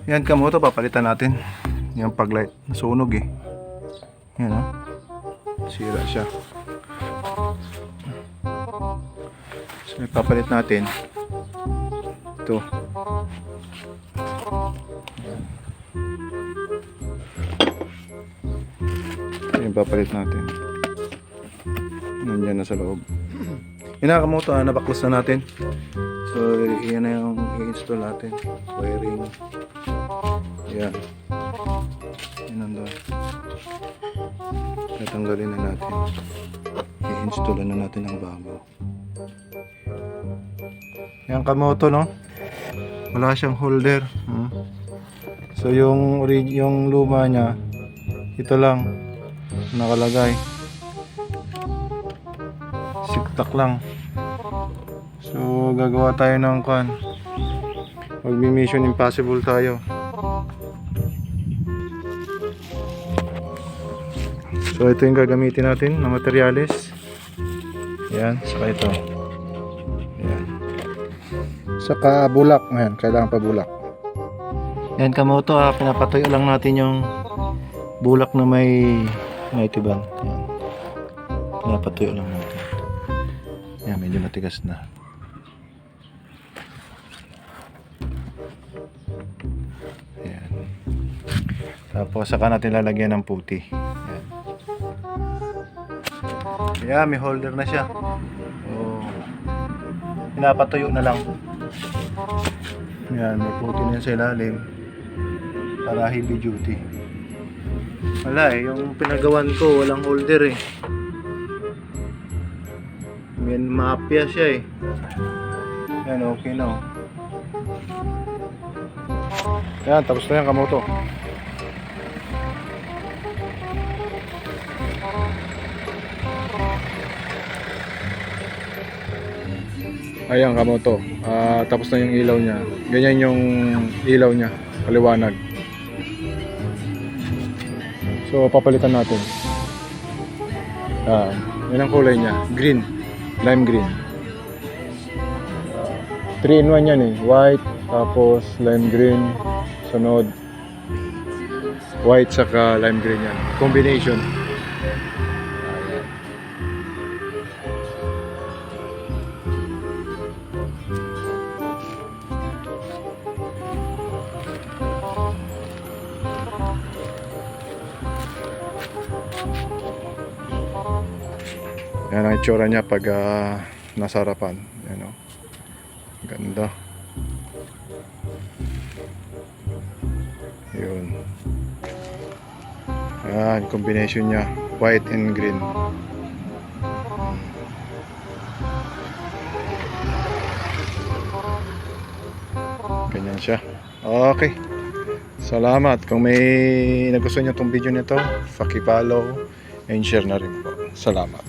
Yan kamoto, papalitan natin. Yung paglight, nasunog eh. Yan o. Sira siya. So ipapalit natin. Ito. Yan papalit natin. Nandiyan na sa loob. Yung nakamoto, nabaklas na natin. So yan na yung i-install natin. Wiring. Yan. Yan nandun. Natanggalin na natin. I-install na natin ang bago. Yan kamoto, no? Wala siyang holder. So yung luma niya, ito lang nakalagay. Siktak lang. So gagawa tayo ng Mission Impossible tayo. So ito yung gagamitin natin na materyales. Yan, saka ito. Yan. Saka bulak. Ayan, kailangan pa bulak. Yan kamoto, pinapatuyo lang natin yung bulak na may tiban. Yan. Pinapatuyo lang natin. Yan, medyo matigas na. Yan. Tapos saka natin lalagyan ng puti. Yan. Yan, may holder na siya. Oh. Pinapatuyo na lang. Yan, may puti na sa ilalim para heavy duty. Wala eh, yung pinagawan ko walang holder eh. Yan, maapya siya eh. Yan, okay na oh. Yan, tapos na yan kamoto. Ayan kamoto, tapos na yung ilaw niya. Ganyan yung ilaw niya, kaliwanag. So papalitan natin. Yan ang kulay niya, green, lime green. 3-in-1 yan eh, white, tapos lime green, sunod white saka lime green yan. Combination. Yan ang itsura niya pag nasa harapan. Yan o. Ganda. Yun. Yan, combination niya. White and green. Ganyan siya. Okay. Salamat. Kung may nagustuhan niyo itong video nito, paki-follow and share na rin po. Salamat.